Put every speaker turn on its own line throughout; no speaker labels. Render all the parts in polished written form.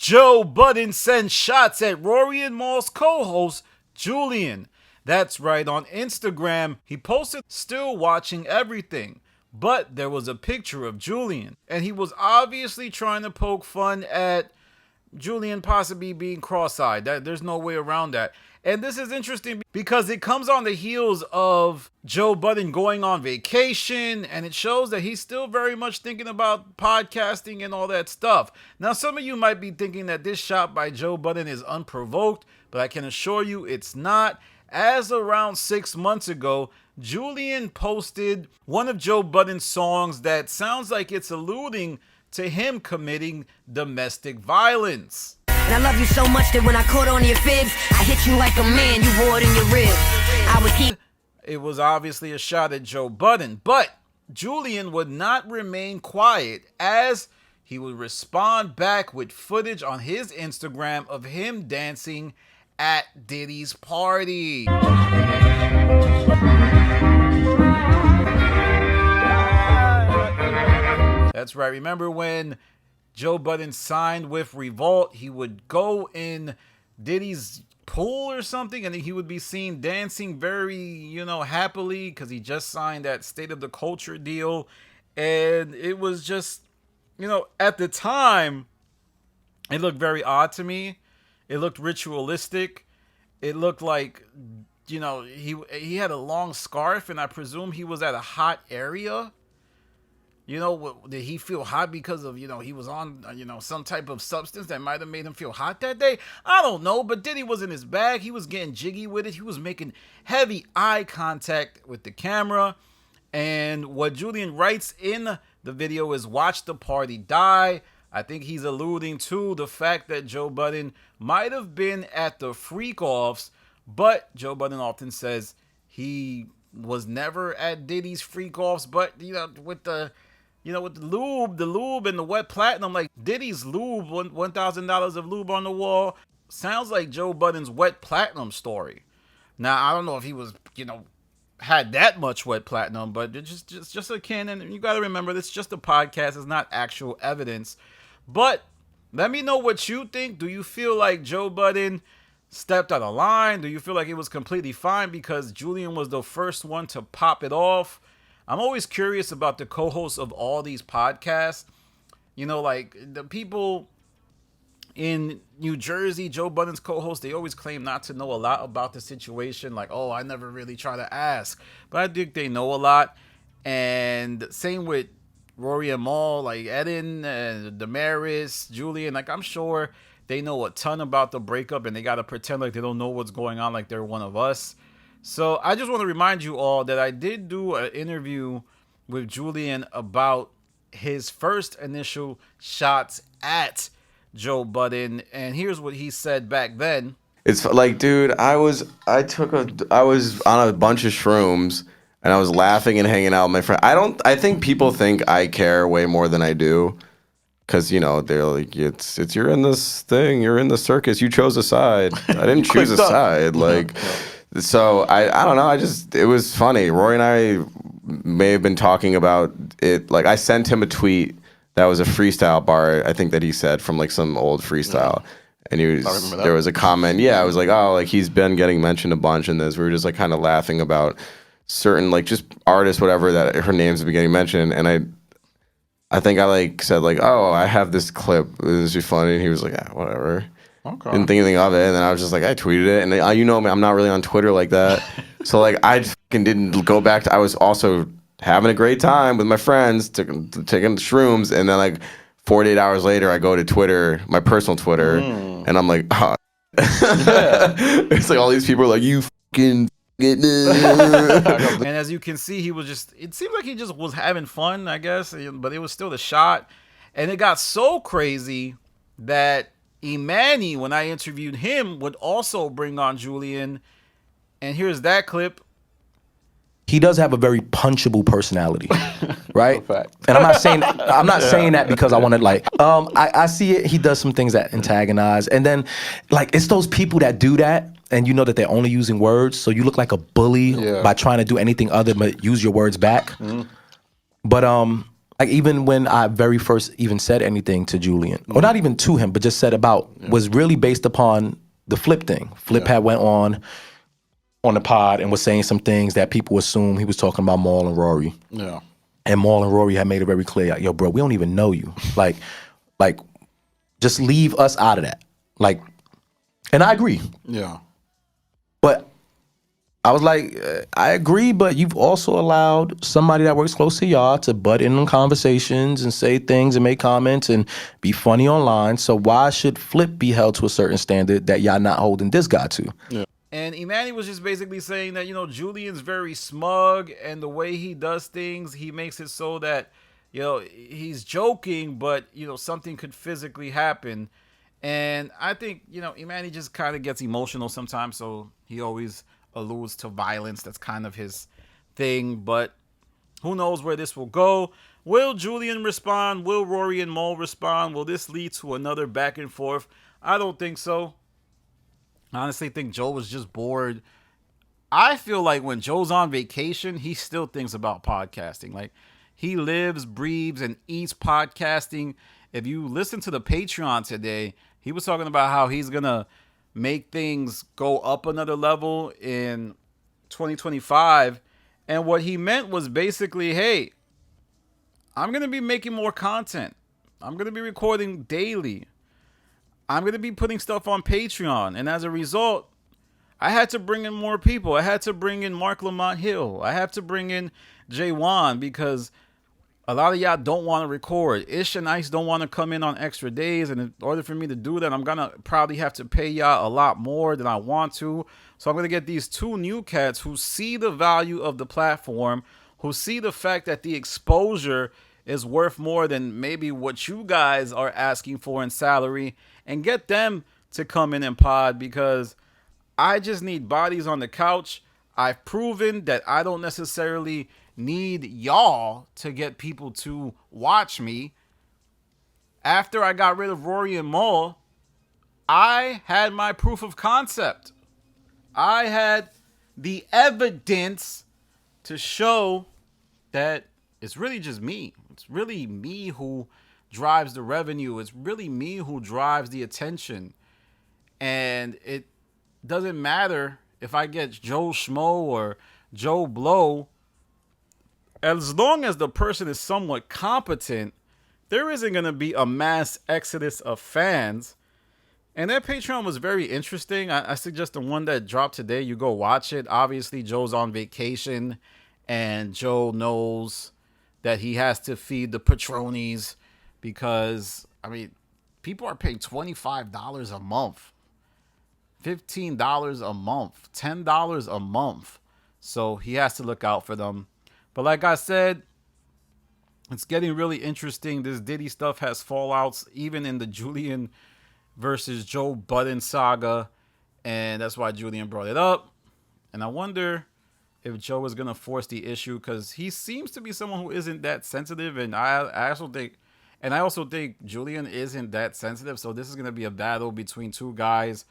Joe Budden sends shots at Rory and Maul's co-host, Julian. That's right, on Instagram, he posted still watching everything. But there was a picture of Julian, and he was obviously trying to poke fun at Julian possibly being cross-eyed. There's no way around that. And this is interesting because it comes on the heels of Joe Budden going on vacation, and it shows that he's still very much thinking about podcasting and all that stuff. Now, some of you might be thinking that this shot by Joe Budden is unprovoked, but I can assure you it's not. As around 6 months ago, Julian posted one of Joe Budden's songs that sounds like it's alluding to him committing domestic violence.
And I love you so much that when I caught on your fibs, I hit you like a man, you wore it in your ribs.
It was obviously a shot at Joe Budden, but Julian would not remain quiet as he would respond back with footage on his Instagram of him dancing at Diddy's party. That's right. Remember when Joe Budden signed with Revolt, he would go in Diddy's pool or something, and he would be seen dancing very, happily because he just signed that State of the Culture deal. And it was just, at the time, it looked very odd to me. It looked ritualistic. It looked like, he had a long scarf, and I presume he was at a hot area. Did he feel hot because of, he was on, some type of substance that might have made him feel hot that day? I don't know, but Diddy was in his bag. He was getting jiggy with it. He was making heavy eye contact with the camera. And what Julian writes in the video is, "Watch the party die." I think he's alluding to the fact that Joe Budden might have been at the freak-offs, but Joe Budden often says he was never at Diddy's freak-offs, but, with the lube and the wet platinum, like Diddy's lube, $1,000 of lube on the wall, sounds like Joe Budden's wet platinum story. Now, I don't know if he was, had that much wet platinum, but it's just akin, and you got to remember, this is just a podcast, it's not actual evidence. But let me know what you think. Do you feel like Joe Budden stepped out of line? Do you feel like it was completely fine because Julian was the first one to pop it off? I'm always curious about the co-hosts of all these podcasts. Like the people in New Jersey, Joe Budden's co-host, they always claim not to know a lot about the situation. Like, I never really try to ask. But I think they know a lot. And same with Rory and Maul, like Eden, Damaris, Julian. Like, I'm sure they know a ton about the breakup, and they got to pretend like they don't know what's going on, like they're one of us. So I just want to remind you all that I did do an interview with Julian about his first initial shots at Joe Budden, and here's what he said back then.
It's like, dude, I was on a bunch of shrooms, and I was laughing and hanging out with my friend. I think people think I care way more than I do, because they're like, it's you're in this thing, you're in the circus, you chose a side. I didn't choose a side, like. So I don't know. It was funny. Rory and I may have been talking about it. Like, I sent him a tweet that was a freestyle bar, I think, that he said from like some old freestyle. And there was a comment. Yeah, I was like, oh, like he's been getting mentioned a bunch in this. We were just like kind of laughing about certain like just artists, whatever, that her names have been getting mentioned. And I think I like said like, oh, I have this clip. This is funny. And he was like, yeah, whatever. Okay. Didn't think anything of it, and then I was just like, I tweeted it, and I'm not really on Twitter like that, so like I fucking didn't go back to. I was also having a great time with my friends, taking shrooms, and then like 48 hours later, I go to Twitter, my personal Twitter, and I'm like, oh. It's like all these people are like, you fucking.
And as you can see, it seemed like he just was having fun, I guess, but it was still a shot, and it got so crazy that Manny, when I interviewed him, would also bring on Julian. And here's that clip.
He does have a very punchable personality, right? And I'm not saying that because I want to like. I see it. He does some things that antagonize, and then like it's those people that do that, and you know that they're only using words, so you look like a bully by trying to do anything other but use your words back. But Like even when I very first even said anything to Julian, or not even to him, but just said about, was really based upon the Flip thing. Flip had went on the pod and was saying some things that people assume he was talking about Maul and Rory.
Yeah.
And Maul and Rory had made it very clear, yo, bro, we don't even know you. Like, just leave us out of that. Like, and I agree.
Yeah.
But I was like, I agree, but you've also allowed somebody that works close to y'all to butt in on conversations and say things and make comments and be funny online. So why should Flip be held to a certain standard that y'all not holding this guy to?
Yeah.
And Imani was just basically saying that, Julian's very smug, and the way he does things, he makes it so that, he's joking, but, something could physically happen. And I think, Imani just kind of gets emotional sometimes, so he always alludes to violence. That's kind of his thing, but who knows where this will go. Will Julian respond? Will Rory and Maul respond? Will this lead to another back and forth? I don't think so. I honestly think Joe was just bored. I feel like when Joe's on vacation, he still thinks about podcasting. Like, he lives, breathes, and eats podcasting. If you listen to the Patreon today, he was talking about how he's going to make things go up another level in 2025. And what he meant was basically, hey, I'm going to be making more content. I'm going to be recording daily. I'm going to be putting stuff on Patreon. And as a result, I had to bring in more people. I had to bring in Mark Lamont Hill. I have to bring in Jay Wan because a lot of y'all don't want to record. Ish and Ice don't want to come in on extra days. And in order for me to do that, I'm going to probably have to pay y'all a lot more than I want to. So I'm going to get these two new cats who see the value of the platform, who see the fact that the exposure is worth more than maybe what you guys are asking for in salary, and get them to come in and pod, because I just need bodies on the couch. I've proven that I don't necessarily need y'all to get people to watch me. After I got rid of Rory and Maul, I had my proof of concept. I had the evidence to show that it's really just me. It's really me who drives the revenue. It's really me who drives the attention. And it doesn't matter if I get Joe Schmo or Joe Blow. As long as the person is somewhat competent, there isn't going to be a mass exodus of fans. And that Patreon was very interesting. I suggest the one that dropped today, you go watch it. Obviously, Joe's on vacation, and Joe knows that he has to feed the patronies because, people are paying $25 a month, $15 a month, $10 a month. So he has to look out for them. But like I said, it's getting really interesting. This Diddy stuff has fallouts, even in the Julian versus Joe Budden saga. And that's why Julian brought it up. And I wonder if Joe is going to force the issue, because he seems to be someone who isn't that sensitive. And I also think Julian isn't that sensitive. So this is going to be a battle between two guys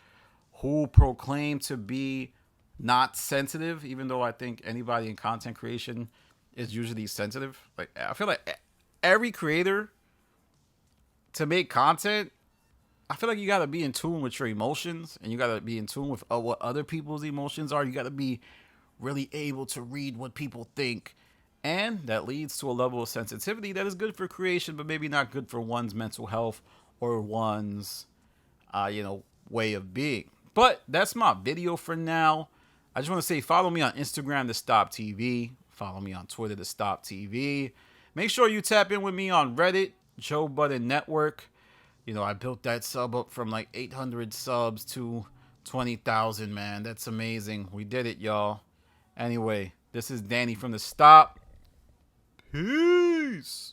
who proclaim to be not sensitive, even though I think anybody in content creation is usually sensitive. Like, I feel like every creator, to make content, I feel like you got to be in tune with your emotions, and you got to be in tune with what other people's emotions are. You got to be really able to read what people think, and that leads to a level of sensitivity that is good for creation, but maybe not good for one's mental health or one's, way of being. But that's my video for now. I just want to say, follow me on Instagram, to Stop TV. Follow me on Twitter, to Stop TV. Make sure you tap in with me on Reddit, Joe Budden Network. I built that sub up from like 800 subs to 20,000, man. That's amazing. We did it, y'all. Anyway, this is Danny from The Stop. Peace.